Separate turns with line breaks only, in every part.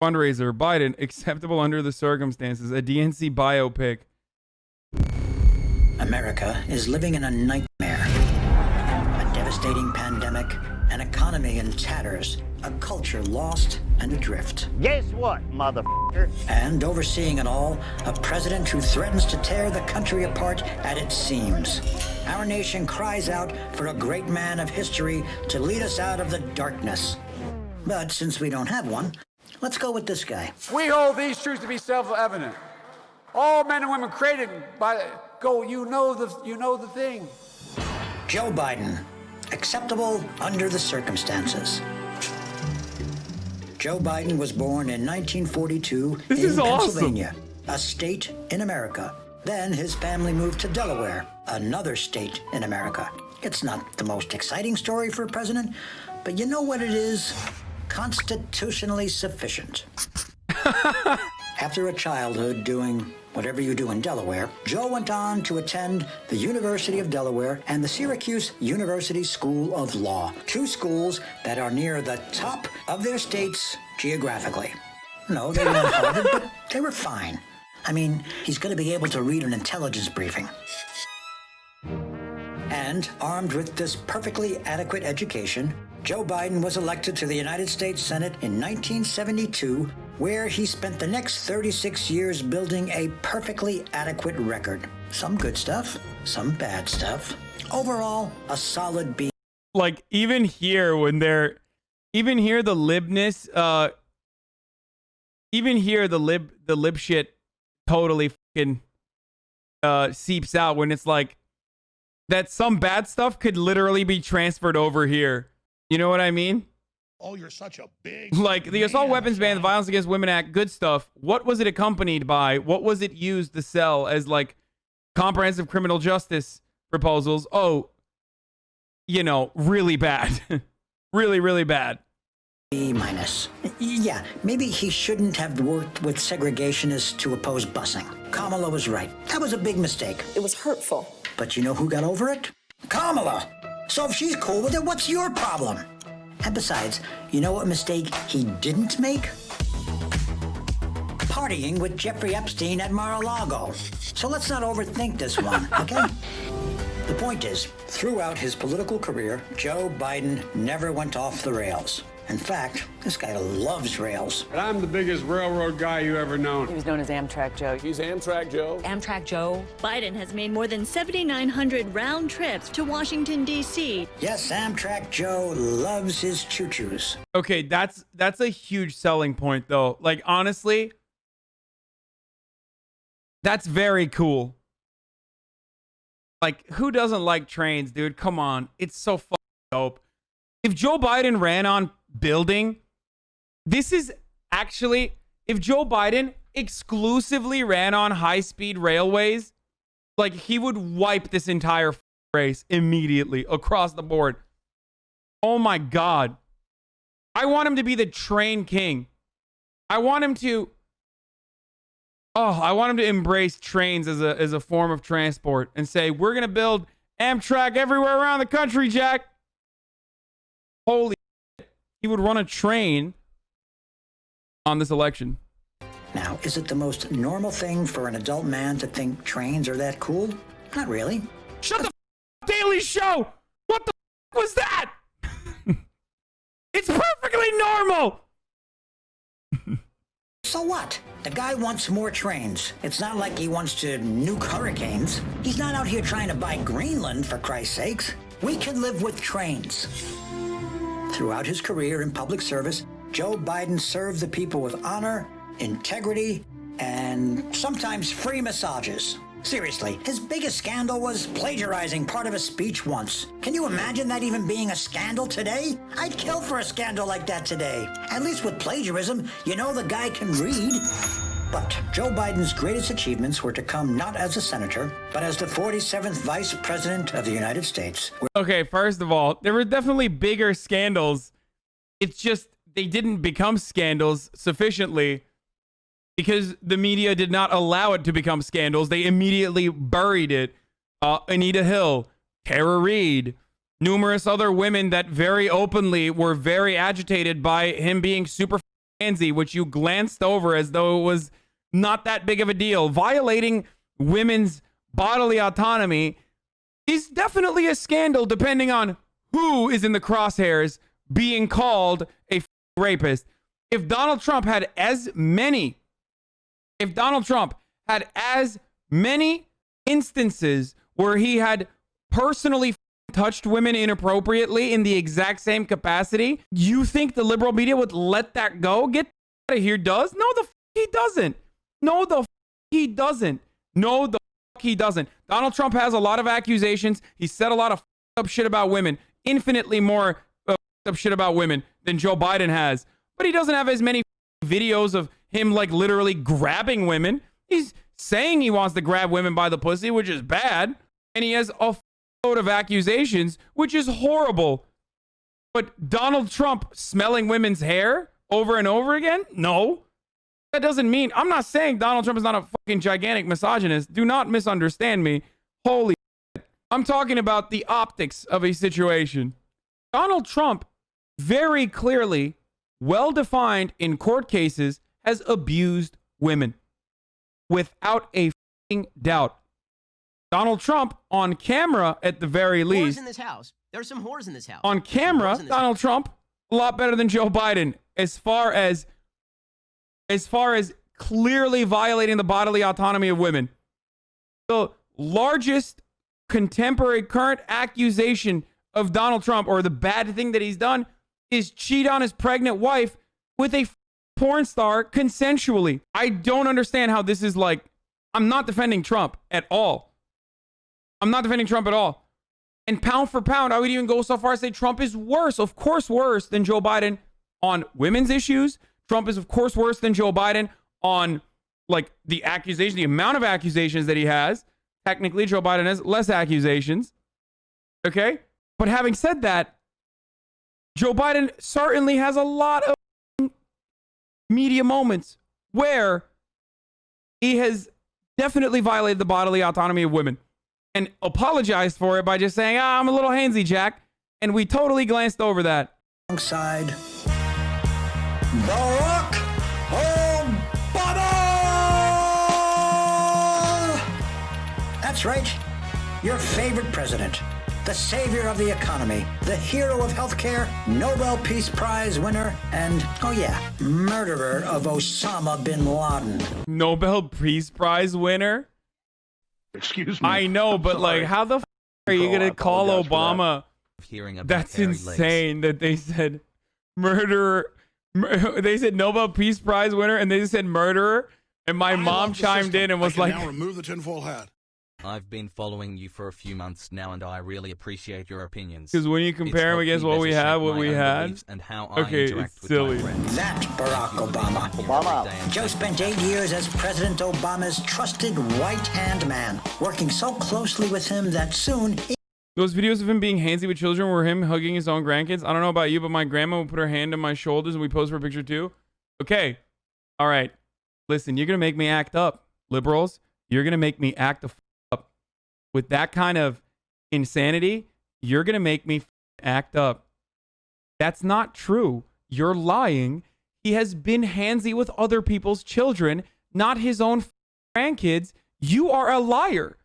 Fundraiser. Biden, acceptable under the circumstances. A DNC biopic.
America is living in a nightmare. A devastating pandemic, an economy in tatters, a culture lost and adrift.
Guess what, motherfucker?
And overseeing it all, a president who threatens to tear the country apart at its seams. Our nation cries out for a great man of history to lead us out of the darkness. But since we don't have one, let's go with this guy.
We hold these truths to be self-evident. All men and women created by you know the thing.
Joe Biden, acceptable under the circumstances. Joe Biden was born in 1942 in Pennsylvania, a state in America. Then his family moved to Delaware, another state in America. It's not the most exciting story for a president, but you know what it is? Constitutionally sufficient. After a childhood doing whatever you do in Delaware, Joe went on to attend the University of Delaware and the Syracuse University School of Law, two schools that are near the top of their states geographically. No, they weren't Harvard, but they were fine. I mean, he's going to be able to read an intelligence briefing. And armed with this perfectly adequate education, Joe Biden was elected to the United States Senate in 1972, where he spent the next 36 years building a perfectly adequate record. Some good stuff, some bad stuff. Overall, a solid B.
Like, even here, when they're... Even here, the libness... even here, the lib shit totally fucking seeps out when it's like... That some bad stuff could literally be transferred over here. You know what I mean?
Oh, you're such a big...
Like, the Assault Weapons Ban, the Violence Against Women Act, good stuff. What was it accompanied by? What was it used to sell as, like, comprehensive criminal justice proposals? Oh, you know, really bad. Really, really bad.
B minus. Yeah, maybe he shouldn't have worked with segregationists to oppose busing. Kamala was right. That was a big mistake.
It was hurtful.
But you know who got over it? Kamala! So if she's cool with it, what's your problem? And besides, you know what mistake he didn't make? Partying with Jeffrey Epstein at Mar-a-Lago. So let's not overthink this one, okay? The point is, throughout his political career, Joe Biden never went off the rails. In fact, this guy loves rails.
And I'm the biggest railroad guy you ever known.
He was known as Amtrak Joe.
He's Amtrak Joe.
Amtrak Joe.
Biden has made more than 7,900 round trips to Washington, D.C.
Yes, Amtrak Joe loves his choo-choos.
Okay, that's a huge selling point, though. Like, honestly, that's very cool. Like, who doesn't like trains, dude? Come on. It's so fucking dope. If Joe Biden ran on building, this is actually, if Joe Biden exclusively ran on high-speed railways, like, he would wipe this entire race immediately across the board. Oh my God. I want him to be the train king. I want him to embrace trains as a form of transport and say, we're going to build Amtrak everywhere around the country, Jack. Holy shit. He would run a train on this election.
Now, is it the most normal thing for an adult man to think trains are that cool? Not really.
Shut the Daily Show! What the was that? It's perfectly normal!
So what? The guy wants more trains. It's not like he wants to nuke hurricanes. He's not out here trying to buy Greenland, for Christ's sakes. We can live with trains. Throughout his career in public service, Joe Biden served the people with honor, integrity, and sometimes free massages. Seriously, his biggest scandal was plagiarizing part of a speech once. Can you imagine that even being a scandal today? I'd kill for a scandal like that today. At least with plagiarism, you know the guy can read. But Joe Biden's greatest achievements were to come not as a senator, but as the 47th Vice President of the United States.
Okay, first of all, there were definitely bigger scandals. It's just they didn't become scandals sufficiently because the media did not allow it to become scandals. They immediately buried it. Anita Hill, Tara Reid, numerous other women that very openly were very agitated by him being super handsy, which you glanced over as though it was not that big of a deal. Violating women's bodily autonomy is definitely a scandal depending on who is in the crosshairs being called a rapist. If Donald Trump had as many instances where he had personally touched women inappropriately in the exact same capacity, you think the liberal media would let that go? Get out of here, does? No, he doesn't. No, he doesn't. No, he doesn't. Donald Trump has a lot of accusations. He said a lot of up shit about women, infinitely more up shit about women than Joe Biden has. But he doesn't have as many videos of him like literally grabbing women. He's saying he wants to grab women by the pussy, which is bad. And he has a load of accusations, which is horrible. But Donald Trump smelling women's hair over and over again? No. That doesn't mean, I'm not saying Donald Trump is not a fucking gigantic misogynist. Do not misunderstand me. Holy shit. I'm talking about the optics of a situation. Donald Trump very clearly, well-defined in court cases, has abused women. Without a fucking doubt. Donald Trump, on camera at the very least.
Whores in this house. There's some whores in this house.
On camera, Donald Trump, a lot better than Joe Biden as far as clearly violating the bodily autonomy of women. The largest contemporary current accusation of Donald Trump, or the bad thing that he's done, is cheat on his pregnant wife with a porn star consensually. I don't understand how this is like, I'm not defending Trump at all. I'm not defending Trump at all. And pound for pound, I would even go so far as to say Trump is worse, of course worse than Joe Biden on women's issues. Trump is, of course, worse than Joe Biden on, like, the accusation, the amount of accusations that he has. Technically, Joe Biden has less accusations. Okay? But having said that, Joe Biden certainly has a lot of media moments where he has definitely violated the bodily autonomy of women and apologized for it by just saying, I'm a little handsy, Jack. And we totally glanced over that.
Alongside Barack Obama! That's right. Your favorite president. The savior of the economy. The hero of healthcare. Nobel Peace Prize winner. And, oh yeah, murderer of Osama bin Laden.
Nobel Peace Prize winner?
Excuse me.
I know, but like, how the are you going to call Obama? That's insane that they said murderer. They said Nobel Peace Prize winner, and they just said murderer. And my mom chimed in and was like,
now remove the tinfoil hat.
I've been following you for a few months now, and I really appreciate your opinions.
Because when you compare them against what we had,
and how
okay,
I interact
it's
with
silly.
my friends.
That Barack Obama. Joe spent 8 years as President Obama's trusted right-hand man, working so closely with him that soon he
Those videos of him being handsy with children were him hugging his own grandkids. I don't know about you, but my grandma would put her hand on my shoulders and we pose for a picture too. Okay. All right. Listen, you're going to make me act up, liberals. You're going to make me act the up. With that kind of insanity, you're going to make me act up. That's not true. You're lying. He has been handsy with other people's children, not his own grandkids. You are a liar.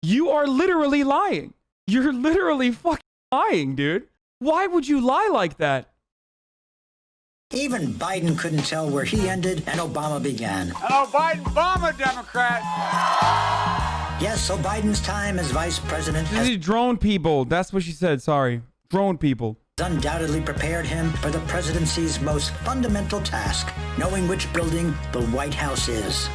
You are literally lying. You're literally fucking lying, dude. Why would you lie like that?
even Biden couldn't tell where he ended and Obama began.
Hello, Biden, Obama, Democrat.
Yes, so Biden's time as vice president has
These drone people. That's what she said. Sorry. Drone people.
undoubtedly prepared him for the presidency's most fundamental task, knowing which building the White House is.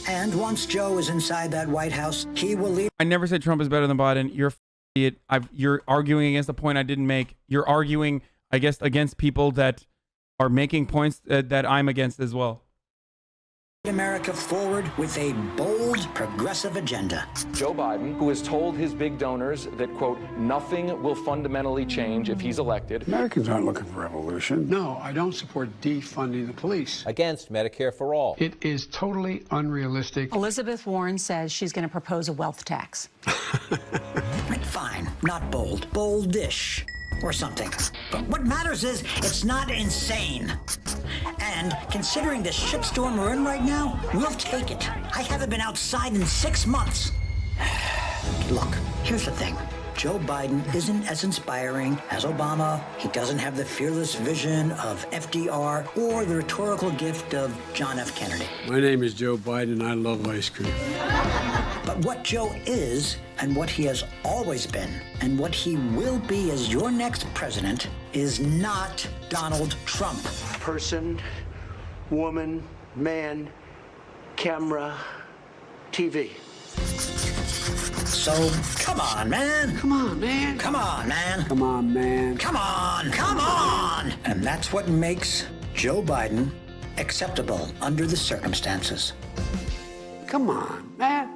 And once Joe is inside that White House, he will lead.
I never said Trump is better than Biden. You're idiot. You're arguing against the point I didn't make. You're arguing, I guess, against people that are making points that I'm against as well.
America forward with a bold, progressive agenda.
Joe Biden, who has told his big donors that, quote, nothing will fundamentally change if he's elected.
Americans aren't looking for revolution. No, I don't support defunding the police.
Against Medicare for all.
It is totally unrealistic.
Elizabeth Warren says she's going to propose a wealth tax.
Fine, not bold, boldish, or something. But what matters is it's not insane. And considering the shitstorm we're in right now, we'll take it. I haven't been outside in 6 months. Look, here's the thing. Joe Biden isn't as inspiring as Obama. He doesn't have the fearless vision of FDR or the rhetorical gift of John F. Kennedy.
My name is Joe Biden, and I love ice cream.
But what Joe is, and what he has always been, and what he will be as your next president, is not Donald Trump.
Person, woman, man, camera, TV.
So, come on, man.
Come on, man.
Come on, man.
Come on, man.
Come on, come on! And that's what makes Joe Biden acceptable under the circumstances.
Come on, man.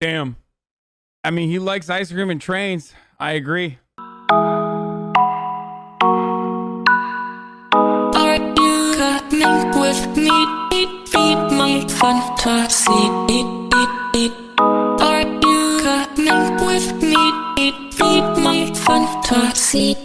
Damn. I mean, he likes ice cream and trains. I agree.
Are you coming with me? Feed my fantasy. Are you coming with me? Feed my fantasy.